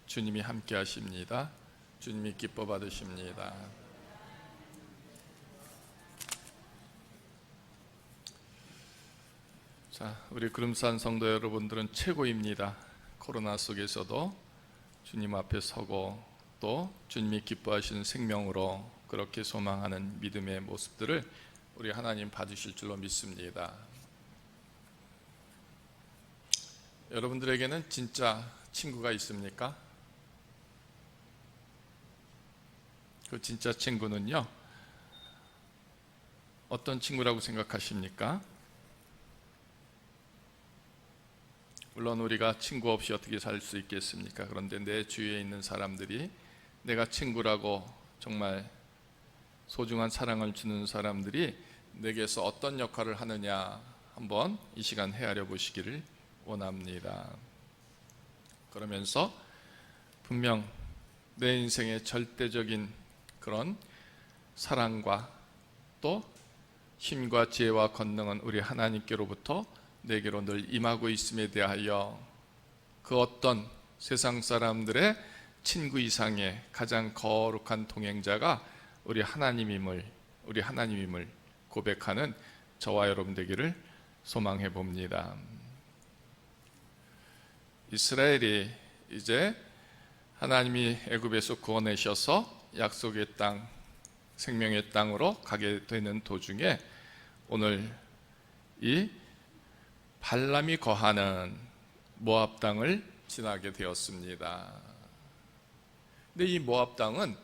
주님이 함께 하십니다. 주님이 기뻐 받으십니다. 자, 우리 구름산 성도 여러분들은 최고입니다. 코로나 속에서도 주님 앞에 서고 또 주님이 기뻐하시는 생명으로 그렇게 소망하는 믿음의 모습들을 우리 하나님 봐주실 줄로 믿습니다. 여러분들에게는 진짜 친구가 있습니까? 그 진짜 친구는요, 어떤 친구라고 생각하십니까? 물론 우리가 친구 없이 어떻게 살 수 있겠습니까? 그런데 내 주위에 있는 사람들이 내가 친구라고 정말 소중한 사랑을 주는 사람들이 내게서 어떤 역할을 하느냐 한번 이 시간 헤아려 보시기를 원합니다. 그러면서 분명 내 인생의 절대적인 그런 사랑과 또 힘과 지혜와 권능은 우리 하나님께로부터 내게로 늘 임하고 있음에 대하여 그 어떤 세상 사람들의 친구 이상의 가장 거룩한 동행자가 우리 하나님임을 고백하는 저와 여러분 되기를 소망해 봅니다. 이스라엘이 이제 하나님이 애굽에서 구원하셔서 약속의 땅, 생명의 땅으로 가게 되는 도중에 오늘 이 발람이 거하는 모압 땅을 지나게 되었습니다. 근데 이 모압 땅은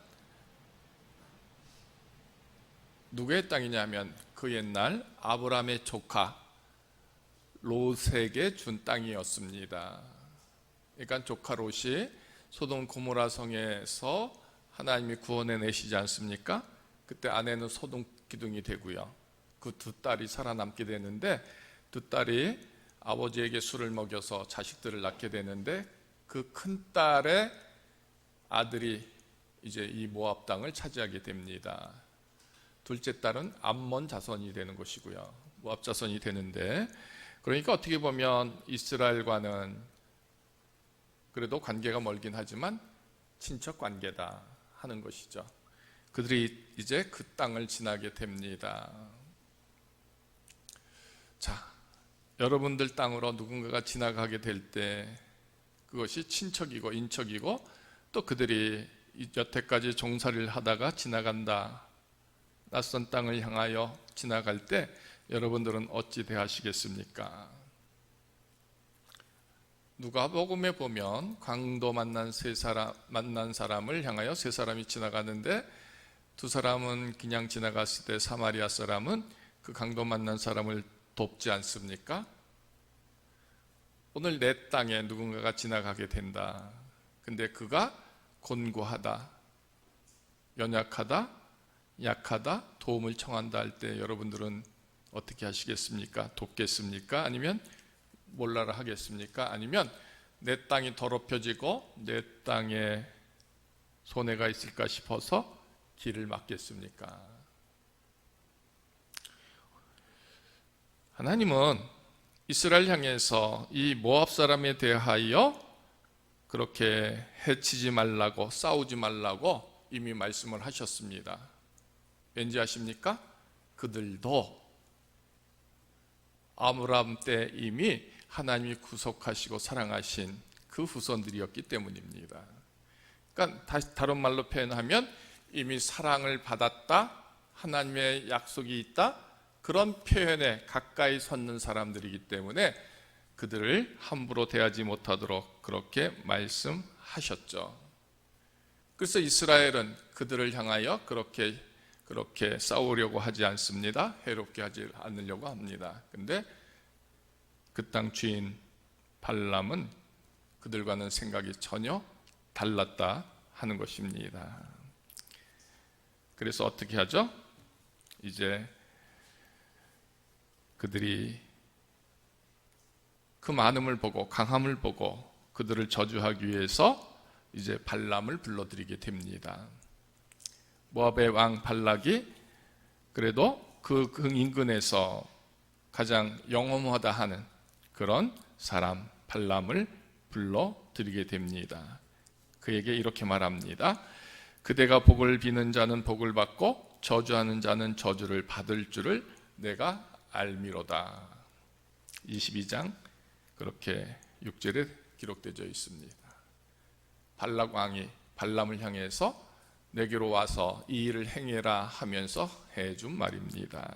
누구의 땅이냐면 그 옛날 아브라함의 조카 롯에게 준 땅이었습니다. 그러니까 조카 롯이 소돔 고모라 성에서 하나님이 구원해 내시지 않습니까? 그때 아내는 소돔 기둥이 되고요. 그 두 딸이 살아남게 되는데 두 딸이 아버지에게 술을 먹여서 자식들을 낳게 되는데 그 큰 딸의 아들이 이제 이 모압 땅을 차지하게 됩니다. 둘째 딸은 암몬 자손이 되는 것이고요. 모압 자손이 되는데 그러니까 어떻게 보면 이스라엘과는 그래도 관계가 멀긴 하지만 친척 관계다 하는 것이죠. 그들이 이제 그 땅을 지나게 됩니다. 자, 여러분들 땅으로 누군가가 지나가게 될 때 그것이 친척이고 인척이고 또 그들이 여태까지 종살이를 하다가 지나간다. 낯선 땅을 향하여 지나갈 때 여러분들은 어찌 대하시겠습니까? 누가복음에 보면 강도 만난 사람을 향하여 세 사람이 지나가는데 두 사람은 그냥 지나갔을 때 사마리아 사람은 그 강도 만난 사람을 돕지 않습니까? 오늘 내 땅에 누군가가 지나가게 된다. 근데 그가 곤고하다, 연약하다, 약하다, 도움을 청한다 할 때 여러분들은 어떻게 하시겠습니까? 돕겠습니까? 아니면 몰라라 하겠습니까? 아니면 내 땅이 더럽혀지고 내 땅에 손해가 있을까 싶어서 길을 막겠습니까? 하나님은 이스라엘 향해서 이 모압 사람에 대하여 그렇게 해치지 말라고, 싸우지 말라고 이미 말씀을 하셨습니다. 왠지 아십니까? 그들도 아브라함 때 이미 하나님이 구속하시고 사랑하신 그 후손들이었기 때문입니다. 그러니까 다른 말로 표현하면 이미 사랑을 받았다, 하나님의 약속이 있다, 그런 표현에 가까이 섰는 사람들이기 때문에 그들을 함부로 대하지 못하도록 그렇게 말씀하셨죠. 그래서 이스라엘은 그들을 향하여 그렇게 싸우려고 하지 않습니다. 해롭게 하지 않으려고 합니다. 그런데 그 땅 주인 발람은 그들과는 생각이 전혀 달랐다 하는 것입니다. 그래서 어떻게 하죠? 이제 그들이 그 많음을 보고 강함을 보고 그들을 저주하기 위해서 이제 발람을 불러들이게 됩니다. 모압의 왕 발락이 그래도 그 인근에서 가장 영험하다 하는 그런 사람 발람을 불러 드리게 됩니다. 그에게 이렇게 말합니다. 그대가 복을 비는 자는 복을 받고 저주하는 자는 저주를 받을 줄을 내가 알미로다. 22장 그렇게 6절에 기록되어 있습니다. 발락 왕이 발람을 향해서 내게로 와서 이 일을 행해라 하면서 해준 말입니다.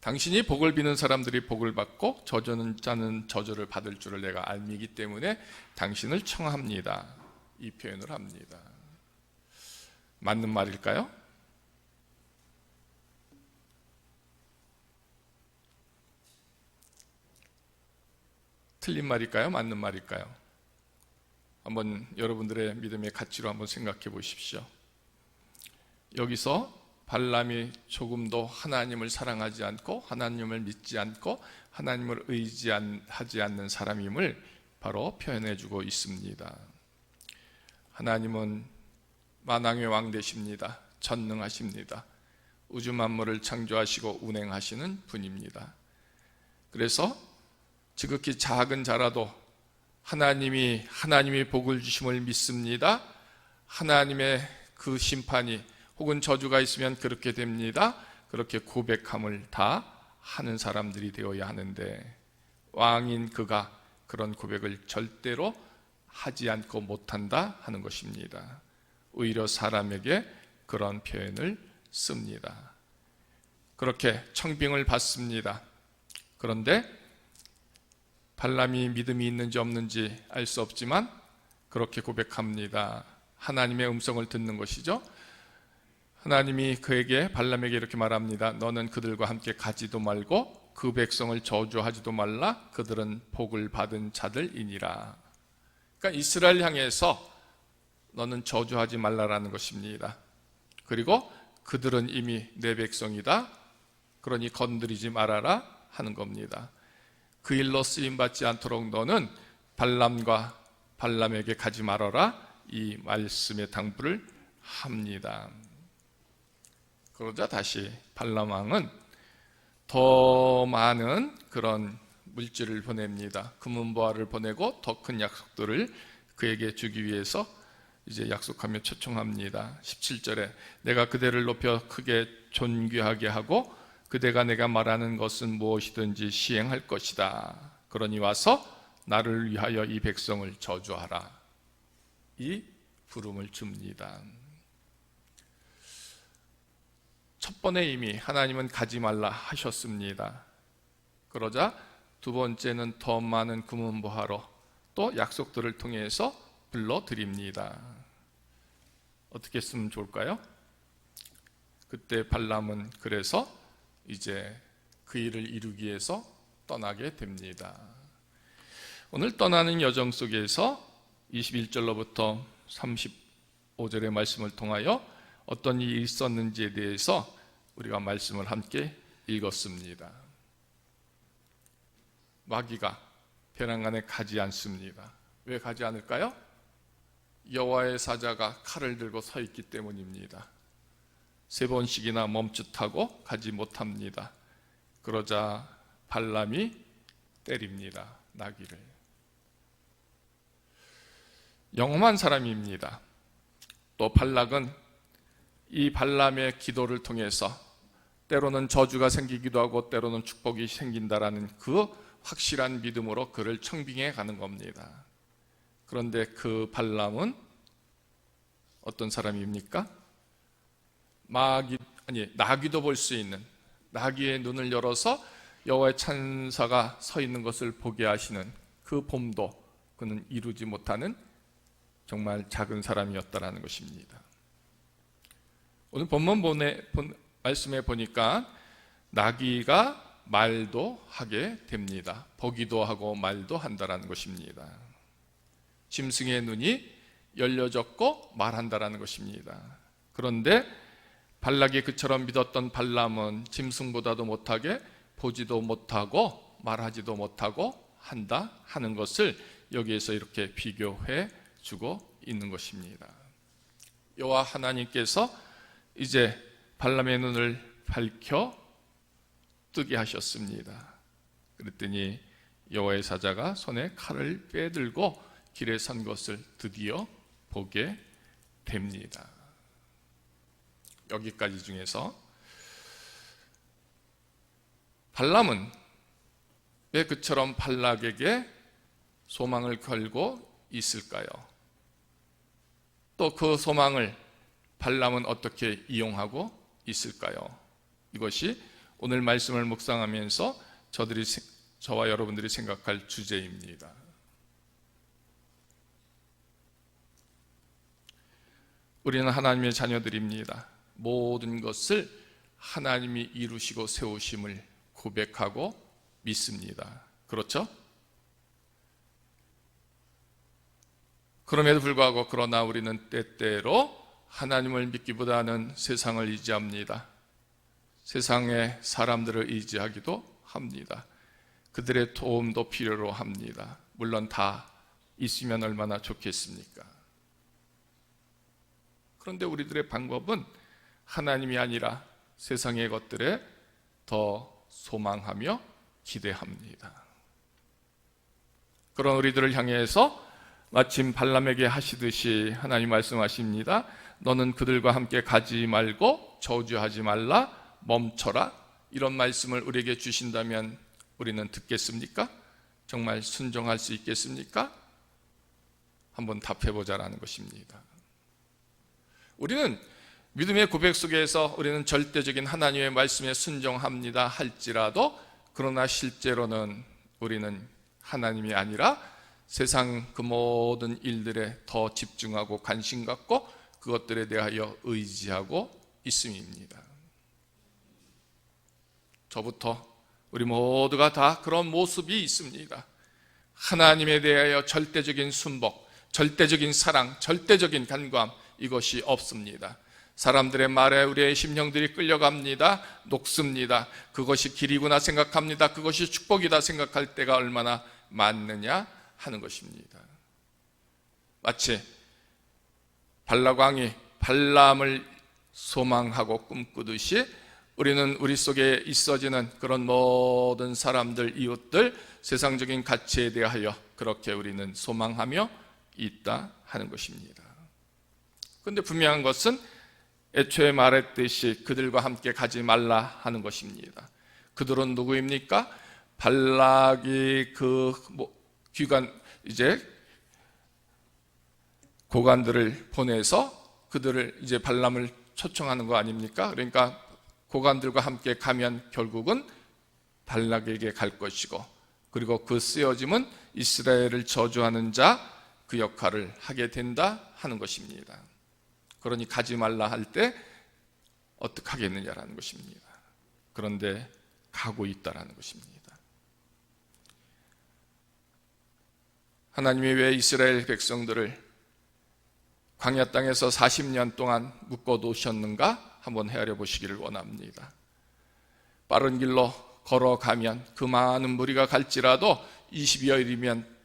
당신이 복을 비는 사람들이 복을 받고 저주하는 자는 저주를 받을 줄을 내가 알미기 때문에 당신을 청합니다. 이 표현을 합니다. 맞는 말일까요? 틀린 말일까요? 맞는 말일까요? 한번 여러분들의 믿음의 가치로 한번 생각해 보십시오. 여기서 발람이 조금도 하나님을 사랑하지 않고 하나님을 믿지 않고 하나님을 의지하지 않는 사람임을 바로 표현해 주고 있습니다. 하나님은 만왕의 왕 되십니다. 전능하십니다. 우주 만물을 창조하시고 운행하시는 분입니다. 그래서 지극히 작은 자라도 하나님이 복을 주심을 믿습니다. 하나님의 그 심판이 혹은 저주가 있으면 그렇게 됩니다. 그렇게 고백함을 다 하는 사람들이 되어야 하는데 왕인 그가 그런 고백을 절대로 하지 않고 못한다 하는 것입니다. 오히려 사람에게 그런 표현을 씁니다. 그렇게 청빙을 받습니다. 그런데 발람이 믿음이 있는지 없는지 알 수 없지만 그렇게 고백합니다. 하나님의 음성을 듣는 것이죠. 하나님이 그에게 발람에게 이렇게 말합니다. 너는 그들과 함께 가지도 말고 그 백성을 저주하지도 말라. 그들은 복을 받은 자들이니라. 그러니까 이스라엘 향해서 너는 저주하지 말라라는 것입니다. 그리고 그들은 이미 내 백성이다. 그러니 건드리지 말아라 하는 겁니다. 그 일로 쓰임받지 않도록 너는 발람에게 가지 말아라. 이 말씀의 당부를 합니다. 그러자 다시 발람 왕은 더 많은 그런 물질을 보냅니다. 금은보화를 보내고 더 큰 약속들을 그에게 주기 위해서 이제 약속하며 초청합니다. 17절에 내가 그대를 높여 크게 존귀하게 하고 그대가 내가 말하는 것은 무엇이든지 시행할 것이다. 그러니 와서 나를 위하여 이 백성을 저주하라. 이 부름을 줍니다. 첫 번에 이미 하나님은 가지 말라 하셨습니다. 그러자 두 번째는 더 많은 금은보화로 또 약속들을 통해서 불러드립니다. 어떻게 쓰면 좋을까요? 그때 발람은 그래서 이제 그 일을 이루기 위해서 떠나게 됩니다. 오늘 떠나는 여정 속에서 21절로부터 35절의 말씀을 통하여 어떤 일이 있었는지에 대해서 우리가 말씀을 함께 읽었습니다. 마귀가 벼랑간에 가지 않습니다. 왜 가지 않을까요? 여호와의 사자가 칼을 들고 서 있기 때문입니다. 3번씩이나 멈칫하고 가지 못합니다. 그러자 발람이 때립니다. 나귀를. 영험한 사람입니다. 또 발락은 이 발람의 기도를 통해서 때로는 저주가 생기기도 하고 때로는 축복이 생긴다라는 그 확실한 믿음으로 그를 청빙해 가는 겁니다. 그런데 그 발람은 어떤 사람입니까? 나귀도 볼 수 있는, 나귀의 눈을 열어서 여호와의 천사가 서 있는 것을 보게 하시는 그 봄도 그는 이루지 못하는 정말 작은 사람이었다라는 것입니다. 오늘 본문 말씀에 보니까 나귀가 말도 하게 됩니다. 보기도 하고 말도 한다라는 것입니다. 짐승의 눈이 열려졌고 말한다라는 것입니다. 그런데 발락이 그처럼 믿었던 발람은 짐승보다도 못하게 보지도 못하고 말하지도 못하고 한다 하는 것을 여기에서 이렇게 비교해 주고 있는 것입니다. 여호와 하나님께서 이제 발람의 눈을 밝혀 뜨게 하셨습니다. 그랬더니 여호와의 사자가 손에 칼을 빼들고 길에 선 것을 드디어 보게 됩니다. 여기까지 중에서 발람은 왜 그처럼 발락에게 소망을 걸고 있을까요? 또 그 소망을 발람은 어떻게 이용하고 있을까요? 이것이 오늘 말씀을 묵상하면서 저와 여러분들이 생각할 주제입니다. 우리는 하나님의 자녀들입니다. 모든 것을 하나님이 이루시고 세우심을 고백하고 믿습니다. 그렇죠? 그럼에도 불구하고 그러나 우리는 때때로 하나님을 믿기보다는 세상을 의지합니다. 세상의 사람들을 의지하기도 합니다. 그들의 도움도 필요로 합니다. 물론 다 있으면 얼마나 좋겠습니까? 그런데 우리들의 방법은 하나님이 아니라 세상의 것들에 더 소망하며 기대합니다. 그런 우리들을 향해서 마침 발람에게 하시듯이 하나님 말씀하십니다. 너는 그들과 함께 가지 말고 저주하지 말라, 멈춰라. 이런 말씀을 우리에게 주신다면 우리는 듣겠습니까? 정말 순종할 수 있겠습니까? 한번 답해보자라는 것입니다. 우리는 믿음의 고백 속에서 우리는 절대적인 하나님의 말씀에 순종합니다 할지라도, 그러나 실제로는 우리는 하나님이 아니라 세상 그 모든 일들에 더 집중하고 관심 갖고 그것들에 대하여 의지하고 있음입니다. 저부터 우리 모두가 다 그런 모습이 있습니다. 하나님에 대하여 절대적인 순복, 절대적인 사랑, 절대적인 간구함, 이것이 없습니다. 사람들의 말에 우리의 심령들이 끌려갑니다. 녹습니다. 그것이 길이구나 생각합니다. 그것이 축복이다 생각할 때가 얼마나 많느냐 하는 것입니다. 마치 발락왕이 발람을 소망하고 꿈꾸듯이 우리는 우리 속에 있어지는 그런 모든 사람들, 이웃들, 세상적인 가치에 대하여 그렇게 우리는 소망하며 있다 하는 것입니다. 그런데 분명한 것은 애초에 말했듯이 그들과 함께 가지 말라 하는 것입니다. 그들은 누구입니까? 발락이 고관들을 보내서 그들을 이제 발람을 초청하는 거 아닙니까? 그러니까 고관들과 함께 가면 결국은 발락에게 갈 것이고, 그리고 그 쓰여짐은 이스라엘을 저주하는 자 그 역할을 하게 된다 하는 것입니다. 그러니 가지 말라 할 때 어떻게 하겠느냐라는 것입니다. 그런데 가고 있다라는 것입니다. 하나님이 왜 이스라엘 백성들을 광야 땅에서 40년 동안 묶어 놓으셨는가 한번 헤아려 보시기를 원합니다. 빠른 길로 걸어가면 그 많은 무리가 갈지라도 20여일이면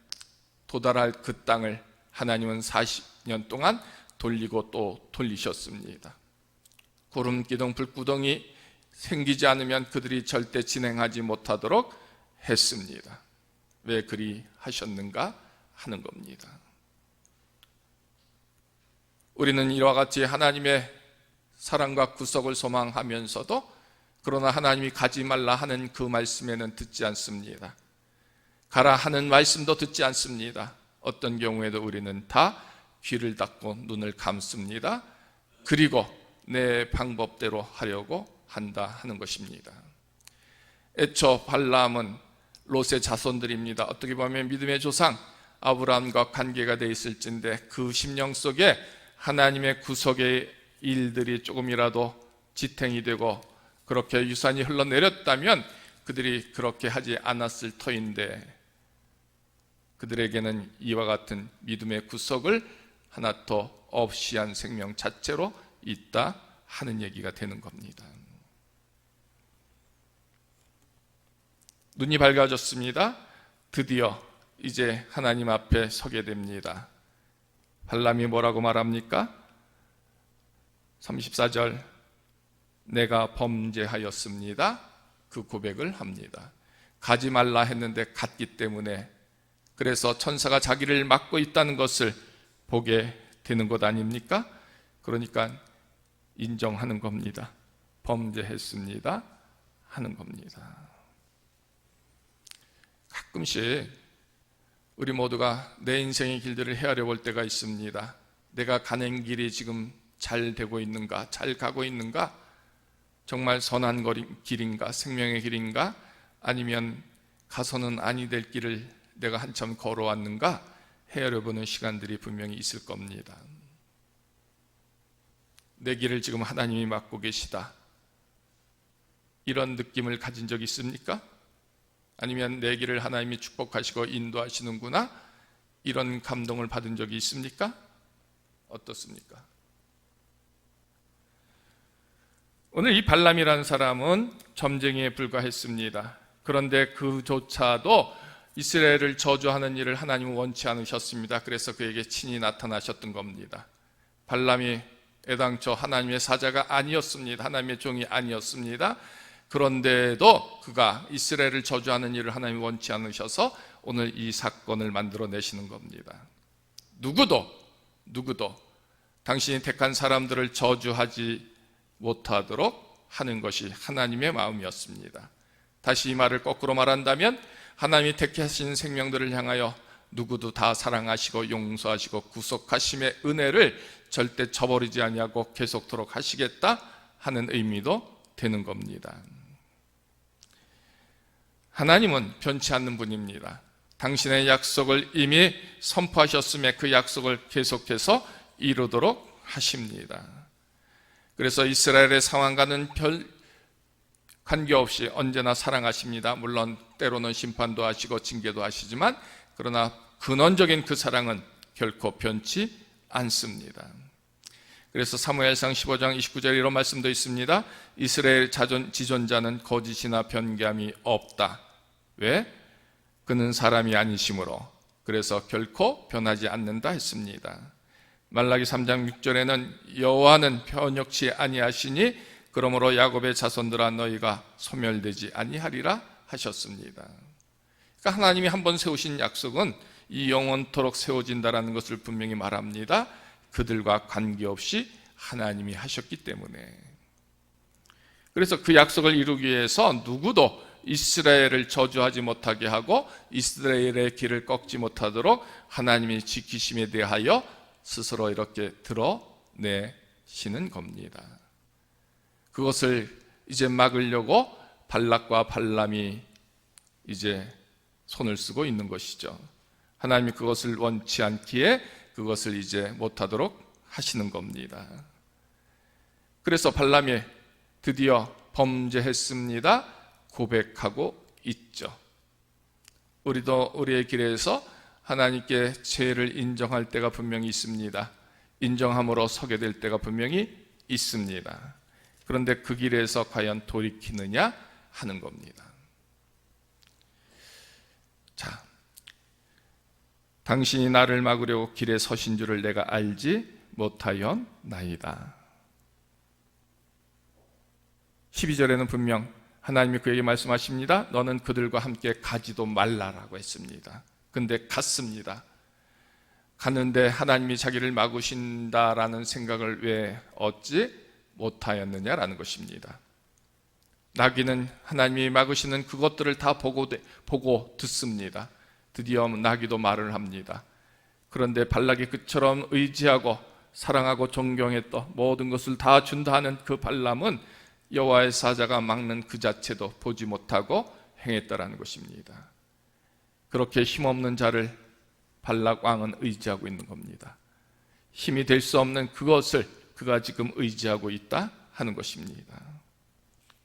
도달할 그 땅을 하나님은 40년 동안 돌리고 또 돌리셨습니다. 구름 기둥 불구덩이 생기지 않으면 그들이 절대 진행하지 못하도록 했습니다. 왜 그리 하셨는가 하는 겁니다. 우리는 이와 같이 하나님의 사랑과 구속을 소망하면서도 그러나 하나님이 가지 말라 하는 그 말씀에는 듣지 않습니다. 가라 하는 말씀도 듣지 않습니다. 어떤 경우에도 우리는 다 귀를 닫고 눈을 감습니다. 그리고 내 방법대로 하려고 한다 하는 것입니다. 애초 발람은 롯의 자손들입니다. 어떻게 보면 믿음의 조상 아브라함과 관계가 돼 있을진데 그 심령 속에 하나님의 구속의 일들이 조금이라도 지탱이 되고 그렇게 유산이 흘러내렸다면 그들이 그렇게 하지 않았을 터인데, 그들에게는 이와 같은 믿음의 구속을 하나도 없이 한 생명 자체로 있다 하는 얘기가 되는 겁니다. 눈이 밝아졌습니다. 드디어 이제 하나님 앞에 서게 됩니다. 발람이 뭐라고 말합니까? 34절, 내가 범죄하였습니다. 그 고백을 합니다. 가지 말라 했는데 갔기 때문에, 그래서 천사가 자기를 막고 있다는 것을 보게 되는 것 아닙니까? 그러니까 인정하는 겁니다. 범죄했습니다 하는 겁니다. 가끔씩 우리 모두가 내 인생의 길들을 헤아려 볼 때가 있습니다. 내가 가는 길이 지금 잘 되고 있는가, 잘 가고 있는가, 정말 선한 길인가, 생명의 길인가, 아니면 가서는 아니 될 길을 내가 한참 걸어왔는가 헤아려 보는 시간들이 분명히 있을 겁니다. 내 길을 지금 하나님이 맡고 계시다, 이런 느낌을 가진 적 있습니까? 아니면 내 길을 하나님이 축복하시고 인도하시는구나, 이런 감동을 받은 적이 있습니까? 어떻습니까? 오늘 이 발람이라는 사람은 점쟁이에 불과했습니다. 그런데 그조차도 이스라엘을 저주하는 일을 하나님은 원치 않으셨습니다. 그래서 그에게 친히 나타나셨던 겁니다. 발람이 애당초 하나님의 사자가 아니었습니다. 하나님의 종이 아니었습니다. 그런데도 그가 이스라엘을 저주하는 일을 하나님이 원치 않으셔서 오늘 이 사건을 만들어내시는 겁니다. 누구도 당신이 택한 사람들을 저주하지 못하도록 하는 것이 하나님의 마음이었습니다. 다시 이 말을 거꾸로 말한다면, 하나님이 택하신 생명들을 향하여 누구도 다 사랑하시고 용서하시고 구속하심의 은혜를 절대 저버리지 아니하고 계속토록 하시겠다 하는 의미도 되는 겁니다. 하나님은 변치 않는 분입니다. 당신의 약속을 이미 선포하셨음에 그 약속을 계속해서 이루도록 하십니다. 그래서 이스라엘의 상황과는 별 관계없이 언제나 사랑하십니다. 물론 때로는 심판도 하시고 징계도 하시지만, 그러나 근원적인 그 사랑은 결코 변치 않습니다. 그래서 사무엘상 15장 29절에 이런 말씀도 있습니다. 이스라엘 지존자는 거짓이나 변개함이 없다. 왜? 그는 사람이 아니심으로, 그래서 결코 변하지 않는다 했습니다. 말라기 3장 6절에는 여호와는 변혁치 아니하시니 그러므로 야곱의 자손들아 너희가 소멸되지 아니하리라 하셨습니다. 그러니까 하나님이 한번 세우신 약속은 이 영원토록 세워진다라는 것을 분명히 말합니다. 그들과 관계없이 하나님이 하셨기 때문에. 그래서 그 약속을 이루기 위해서 누구도 이스라엘을 저주하지 못하게 하고 이스라엘의 길을 꺾지 못하도록 하나님이 지키심에 대하여 스스로 이렇게 드러내시는 겁니다. 그것을 이제 막으려고 발락과 발람이 이제 손을 쓰고 있는 것이죠. 하나님이 그것을 원치 않기에 그것을 이제 못하도록 하시는 겁니다. 그래서 발람이 드디어 범죄했습니다 고백하고 있죠. 우리도 우리의 길에서 하나님께 죄를 인정할 때가 분명히 있습니다. 인정함으로 서게 될 때가 분명히 있습니다. 그런데 그 길에서 과연 돌이키느냐 하는 겁니다. 자, 당신이 나를 막으려고 길에 서신 줄을 내가 알지 못하였나이다. 12절에는 분명 하나님이 그에게 말씀하십니다. 너는 그들과 함께 가지도 말라라고 했습니다. 근데 갔습니다. 갔는데 하나님이 자기를 막으신다라는 생각을 왜 얻지 못하였느냐라는 것입니다. 나귀는 하나님이 막으시는 그것들을 다 보고 듣습니다. 드디어 나귀도 말을 합니다. 그런데 발락이 그처럼 의지하고 사랑하고 존경했던 모든 것을 다 준다 하는 그 발람은 여호와의 사자가 막는 그 자체도 보지 못하고 행했다라는 것입니다. 그렇게 힘없는 자를 발락 왕은 의지하고 있는 겁니다. 힘이 될 수 없는 그것을 그가 지금 의지하고 있다 하는 것입니다.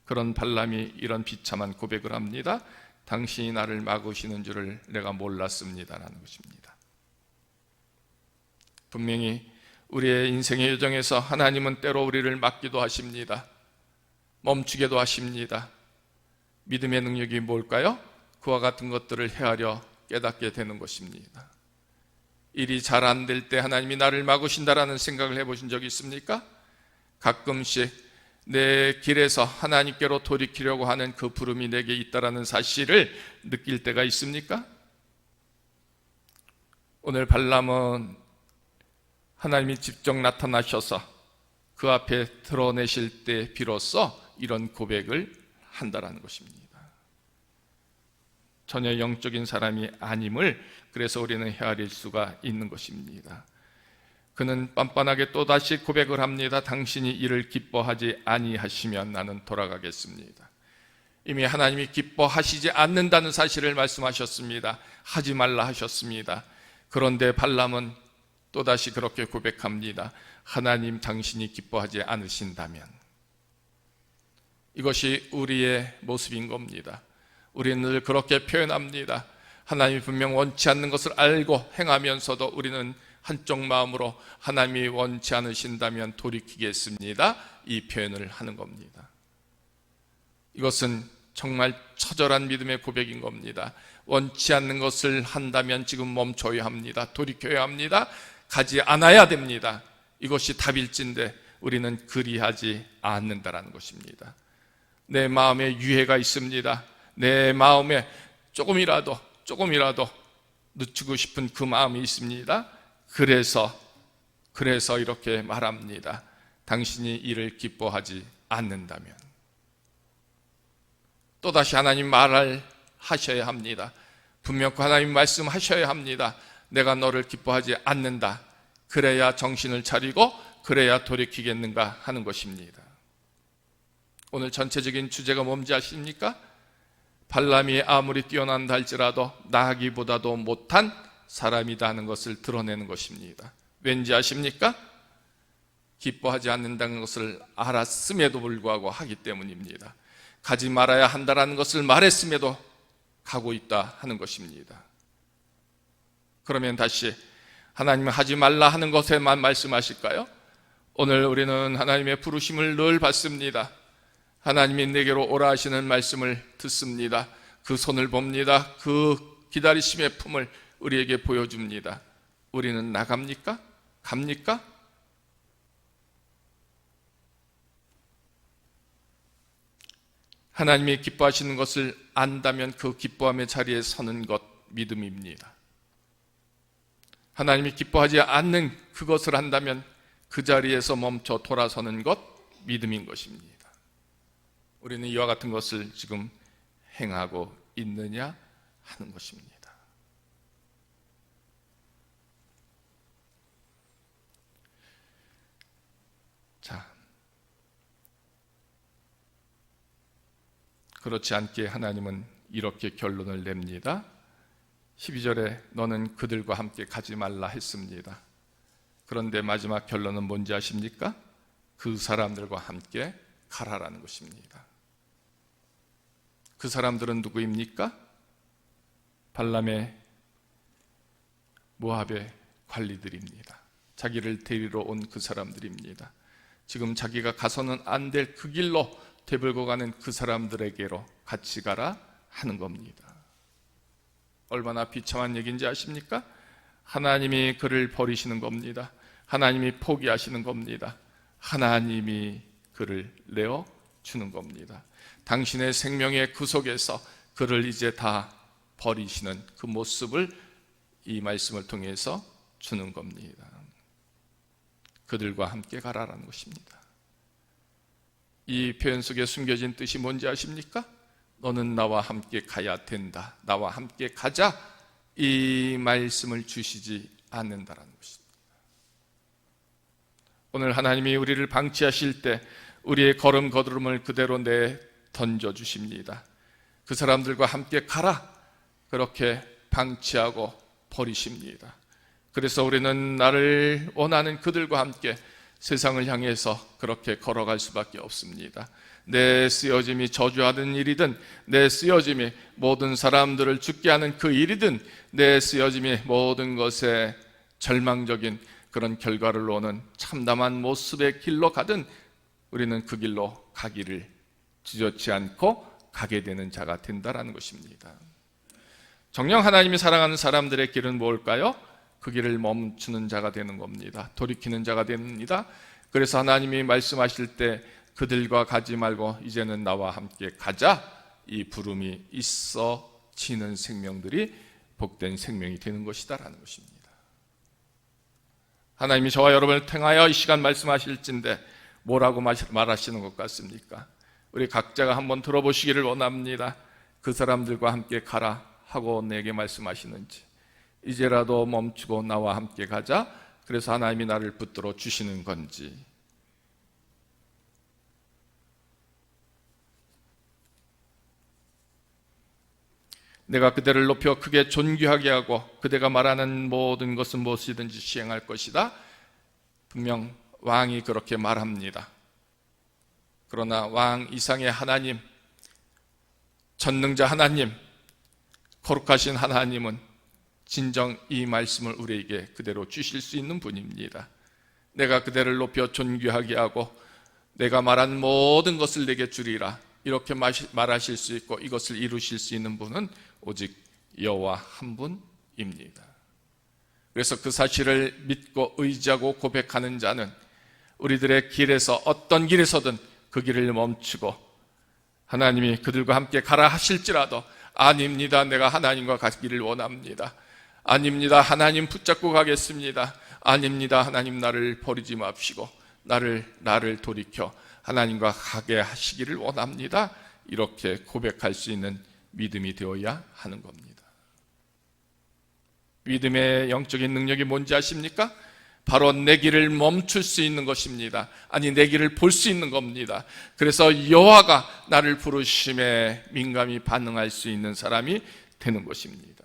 그런 발람이 이런 비참한 고백을 합니다. 당신이 나를 막으시는 줄을 내가 몰랐습니다라는 것입니다. 분명히 우리의 인생의 여정에서 하나님은 때로 우리를 막기도 하십니다. 멈추게도 하십니다. 믿음의 능력이 뭘까요? 그와 같은 것들을 헤아려 깨닫게 되는 것입니다. 일이 잘 안 될 때 하나님이 나를 막으신다라는 생각을 해보신 적이 있습니까? 가끔씩 내 길에서 하나님께로 돌이키려고 하는 그 부름이 내게 있다라는 사실을 느낄 때가 있습니까? 오늘 발람은 하나님이 직접 나타나셔서 그 앞에 드러내실 때 비로소 이런 고백을 한다라는 것입니다. 전혀 영적인 사람이 아님을 그래서 우리는 헤아릴 수가 있는 것입니다. 그는 빤빤하게 또다시 고백을 합니다. 당신이 이를 기뻐하지 아니하시면 나는 돌아가겠습니다. 이미 하나님이 기뻐하시지 않는다는 사실을 말씀하셨습니다. 하지 말라 하셨습니다. 그런데 발람은 또다시 그렇게 고백합니다. 하나님 당신이 기뻐하지 않으신다면. 이것이 우리의 모습인 겁니다. 우리는 늘 그렇게 표현합니다. 하나님이 분명 원치 않는 것을 알고 행하면서도 우리는 한쪽 마음으로 하나님이 원치 않으신다면 돌이키겠습니다. 이 표현을 하는 겁니다. 이것은 정말 처절한 믿음의 고백인 겁니다. 원치 않는 것을 한다면 지금 멈춰야 합니다. 돌이켜야 합니다. 가지 않아야 됩니다. 이것이 답일진데 우리는 그리하지 않는다라는 것입니다. 내 마음에 유해가 있습니다. 내 마음에 조금이라도 늦추고 싶은 그 마음이 있습니다. 그래서 이렇게 말합니다. 당신이 이를 기뻐하지 않는다면. 또다시 하나님 말을 하셔야 합니다. 분명 하나님 말씀하셔야 합니다. 내가 너를 기뻐하지 않는다. 그래야 정신을 차리고 그래야 돌이키겠는가 하는 것입니다. 오늘 전체적인 주제가 뭔지 아십니까? 발람이 아무리 뛰어난다 할지라도 나하기보다도 못한 사람이다 하는 것을 드러내는 것입니다. 왠지 아십니까? 기뻐하지 않는다는 것을 알았음에도 불구하고 하기 때문입니다. 가지 말아야 한다는 것을 말했음에도 가고 있다 하는 것입니다. 그러면 다시 하나님은 하지 말라 하는 것에만 말씀하실까요? 오늘 우리는 하나님의 부르심을 늘 받습니다. 하나님이 내게로 오라 하시는 말씀을 듣습니다. 그 손을 봅니다. 그 기다리심의 품을 우리에게 보여줍니다. 우리는 나갑니까? 갑니까? 하나님이 기뻐하시는 것을 안다면 그 기뻐함의 자리에 서는 것 믿음입니다. 하나님이 기뻐하지 않는 그것을 한다면 그 자리에서 멈춰 돌아서는 것 믿음인 것입니다. 우리는 이와 같은 것을 지금 행하고 있느냐 하는 것입니다. 자, 그렇지 않게 하나님은 이렇게 결론을 냅니다. 12절에 너는 그들과 함께 가지 말라 했습니다. 그런데 마지막 결론은 뭔지 아십니까? 그 사람들과 함께 가라라는 것입니다. 그 사람들은 누구입니까? 발람의 모압의 관리들입니다. 자기를 데리러 온 그 사람들입니다. 지금 자기가 가서는 안 될 그 길로 되돌고 가는 그 사람들에게로 같이 가라 하는 겁니다. 얼마나 비참한 얘기인지 아십니까? 하나님이 그를 버리시는 겁니다. 하나님이 포기하시는 겁니다. 하나님이 그를 내어주는 겁니다. 당신의 생명의 그 속에서 그를 이제 다 버리시는 그 모습을 이 말씀을 통해서 주는 겁니다. 그들과 함께 가라라는 것입니다. 이 표현 속에 숨겨진 뜻이 뭔지 아십니까? 너는 나와 함께 가야 된다. 나와 함께 가자. 이 말씀을 주시지 않는다라는 것입니다. 오늘 하나님이 우리를 방치하실 때 우리의 걸음걸음을 그대로 내 던져주십니다. 그 사람들과 함께 가라. 그렇게 방치하고 버리십니다. 그래서 우리는 나를 원하는 그들과 함께 세상을 향해서 그렇게 걸어갈 수밖에 없습니다. 내 쓰여짐이 저주하는 일이든 내 쓰여짐이 모든 사람들을 죽게 하는 그 일이든 내 쓰여짐이 모든 것에 절망적인 그런 결과를 놓는 참담한 모습의 길로 가든 우리는 그 길로 가기를 주저치 않고 가게 되는 자가 된다라는 것입니다. 정녕 하나님이 사랑하는 사람들의 길은 뭘까요? 그 길을 멈추는 자가 되는 겁니다. 돌이키는 자가 됩니다. 그래서 하나님이 말씀하실 때 그들과 가지 말고 이제는 나와 함께 가자. 이 부름이 있어지는 생명들이 복된 생명이 되는 것이다라는 것입니다. 하나님이 저와 여러분을 통하여 이 시간 말씀하실진데 뭐라고 말하시는 것 같습니까? 우리 각자가 한번 들어보시기를 원합니다. 그 사람들과 함께 가라 하고 내게 말씀하시는지, 이제라도 멈추고 나와 함께 가자, 그래서 하나님이 나를 붙들어 주시는 건지. 내가 그대를 높여 크게 존귀하게 하고 그대가 말하는 모든 것은 무엇이든지 시행할 것이다. 분명 왕이 그렇게 말합니다. 그러나 왕 이상의 하나님, 전능자 하나님, 거룩하신 하나님은 진정 이 말씀을 우리에게 그대로 주실 수 있는 분입니다. 내가 그대를 높여 존귀하게 하고 내가 말한 모든 것을 내게 주리라, 이렇게 말하실 수 있고 이것을 이루실 수 있는 분은 오직 여호와 한 분입니다. 그래서 그 사실을 믿고 의지하고 고백하는 자는 우리들의 길에서 어떤 길에서든 그 길을 멈추고 하나님이 그들과 함께 가라 하실지라도 아닙니다, 내가 하나님과 가기를 원합니다, 아닙니다, 하나님 붙잡고 가겠습니다, 아닙니다, 하나님 나를 버리지 마시고 나를 돌이켜 하나님과 가게 하시기를 원합니다, 이렇게 고백할 수 있는 믿음이 되어야 하는 겁니다. 믿음의 영적인 능력이 뭔지 아십니까? 바로 내 길을 멈출 수 있는 것입니다. 아니, 내 길을 볼 수 있는 겁니다. 그래서 여호와가 나를 부르심에 민감히 반응할 수 있는 사람이 되는 것입니다.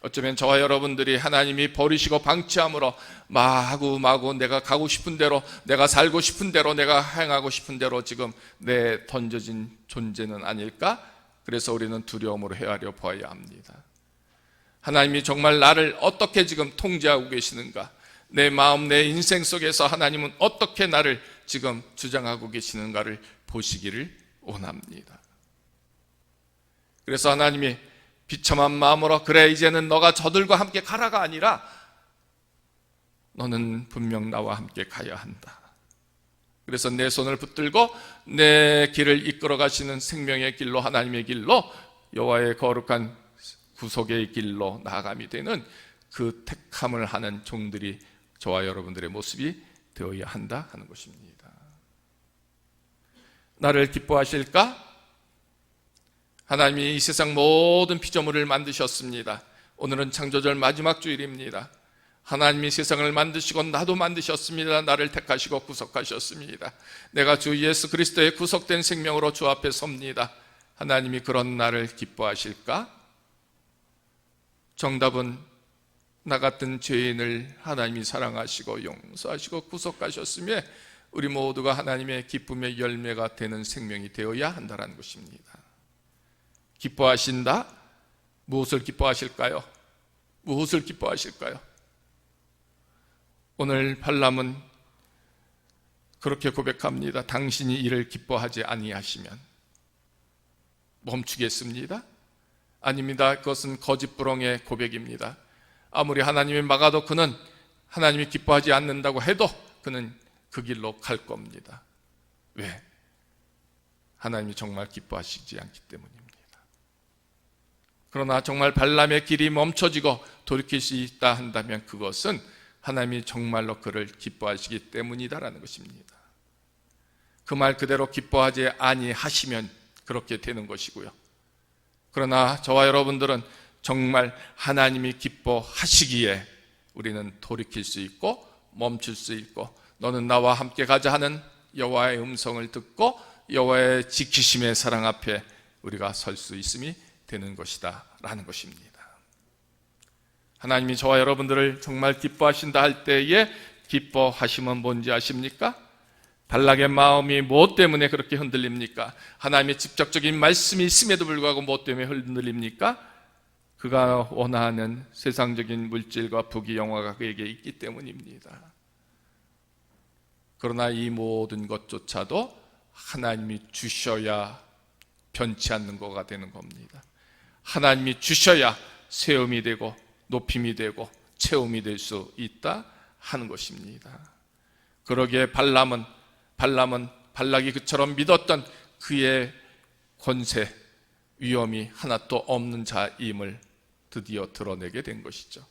어쩌면 저와 여러분들이 하나님이 버리시고 방치함으로 마구 내가 가고 싶은 대로, 내가 살고 싶은 대로, 내가 행하고 싶은 대로 지금 내 던져진 존재는 아닐까? 그래서 우리는 두려움으로 헤아려 보아야 합니다. 하나님이 정말 나를 어떻게 지금 통제하고 계시는가? 내 마음, 내 인생 속에서 하나님은 어떻게 나를 지금 주장하고 계시는가를 보시기를 원합니다. 그래서 하나님이 비참한 마음으로 그래 이제는 너가 저들과 함께 가라가 아니라 너는 분명 나와 함께 가야 한다. 그래서 내 손을 붙들고 내 길을 이끌어 가시는 생명의 길로, 하나님의 길로, 여호와의 거룩한 구속의 길로 나아감이 되는 그 택함을 하는 종들이 저와 여러분들의 모습이 되어야 한다 하는 것입니다. 나를 기뻐하실까? 하나님이 이 세상 모든 피조물을 만드셨습니다. 오늘은 창조절 마지막 주일입니다. 하나님이 세상을 만드시고 나도 만드셨습니다. 나를 택하시고 구속하셨습니다. 내가 주 예수 그리스도의 구속된 생명으로 주 앞에 섭니다. 하나님이 그런 나를 기뻐하실까? 정답은 나 같은 죄인을 하나님이 사랑하시고 용서하시고 구속하셨으며 우리 모두가 하나님의 기쁨의 열매가 되는 생명이 되어야 한다는 것입니다. 기뻐하신다? 무엇을 기뻐하실까요? 무엇을 기뻐하실까요? 오늘 발람은 그렇게 고백합니다. 당신이 이를 기뻐하지 아니하시면 멈추겠습니다? 아닙니다. 그것은 거짓부렁의 고백입니다. 아무리 하나님이 막아도 그는 하나님이 기뻐하지 않는다고 해도 그는 그 길로 갈 겁니다. 왜? 하나님이 정말 기뻐하시지 않기 때문입니다. 그러나 정말 발람의 길이 멈춰지고 돌이킬 수 있다 한다면 그것은 하나님이 정말로 그를 기뻐하시기 때문이다라는 것입니다. 그 말 그대로 기뻐하지 아니하시면 그렇게 되는 것이고요. 그러나 저와 여러분들은 정말 하나님이 기뻐하시기에 우리는 돌이킬 수 있고 멈출 수 있고 너는 나와 함께 가자 하는 여호와의 음성을 듣고 여호와의 지키심의 사랑 앞에 우리가 설 수 있음이 되는 것이다 라는 것입니다. 하나님이 저와 여러분들을 정말 기뻐하신다 할 때에 기뻐하심은 뭔지 아십니까? 발락의 마음이 무엇 때문에 그렇게 흔들립니까? 하나님의 직접적인 말씀이 있음에도 불구하고 무엇 때문에 흔들립니까? 그가 원하는 세상적인 물질과 부귀 영화가 그에게 있기 때문입니다. 그러나 이 모든 것조차도 하나님이 주셔야 변치 않는 거가 되는 겁니다. 하나님이 주셔야 세움이 되고 높임이 되고 채움이 될 수 있다 하는 것입니다. 그러기에 발람은 발락이 그처럼 믿었던 그의 권세, 위엄이 하나도 없는 자임을 드디어 드러내게 된 것이죠.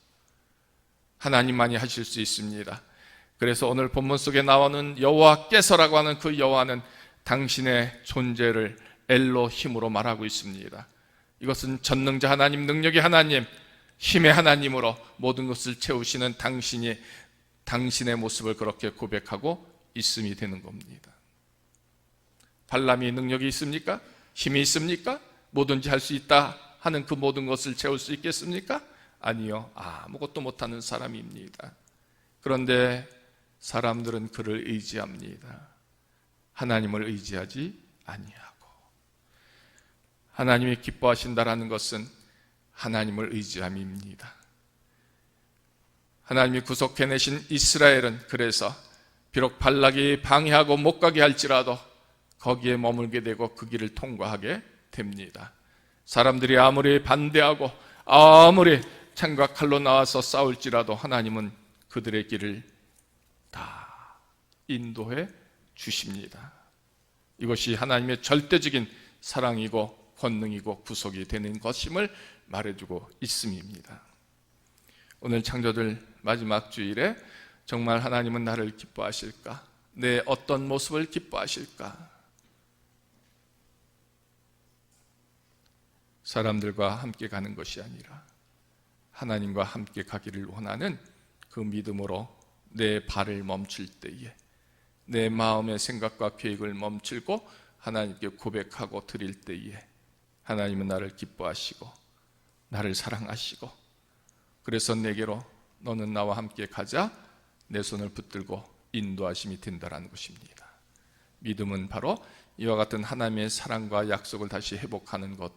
하나님만이 하실 수 있습니다. 그래서 오늘 본문 속에 나오는 여호와께서라고 하는 그 여호와는 당신의 존재를 엘로힘으로 말하고 있습니다. 이것은 전능자 하나님, 능력의 하나님, 힘의 하나님으로 모든 것을 채우시는 당신이 당신의 모습을 그렇게 고백하고 있음이 되는 겁니다. 발람이 능력이 있습니까? 힘이 있습니까? 뭐든지 할 수 있다 하는 그 모든 것을 채울 수 있겠습니까? 아니요, 아무것도 못하는 사람입니다. 그런데 사람들은 그를 의지합니다. 하나님을 의지하지 아니하고. 하나님이 기뻐하신다라는 것은 하나님을 의지함입니다. 하나님이 구속해내신 이스라엘은 그래서 비록 발락이 방해하고 못 가게 할지라도 거기에 머물게 되고 그 길을 통과하게 됩니다. 사람들이 아무리 반대하고 아무리 창과 칼로 나와서 싸울지라도 하나님은 그들의 길을 다 인도해 주십니다. 이것이 하나님의 절대적인 사랑이고 권능이고 구속이 되는 것임을 말해주고 있음입니다. 오늘 창조들 마지막 주일에 정말 하나님은 나를 기뻐하실까? 내 어떤 모습을 기뻐하실까? 사람들과 함께 가는 것이 아니라 하나님과 함께 가기를 원하는 그 믿음으로 내 발을 멈출 때에 내 마음의 생각과 계획을 멈추고 하나님께 고백하고 드릴 때에 하나님은 나를 기뻐하시고 나를 사랑하시고 그래서 내게로 너는 나와 함께 가자 내 손을 붙들고 인도하심이 된다라는 것입니다. 믿음은 바로 이와 같은 하나님의 사랑과 약속을 다시 회복하는 것,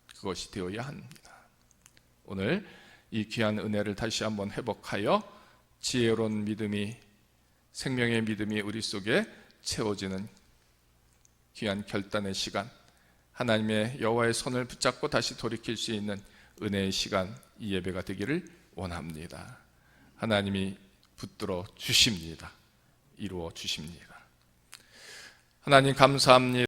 그것이 되어야 합니다. 오늘 이 귀한 은혜를 다시 한번 회복하여 지혜로운 믿음이, 생명의 믿음이 우리 속에 채워지는 귀한 결단의 시간, 하나님의 여호와의 손을 붙잡고 다시 돌이킬 수 있는 은혜의 시간, 이 예배가 되기를 원합니다. 하나님이 붙들어 주십니다. 이루어 주십니다. 하나님 감사합니다.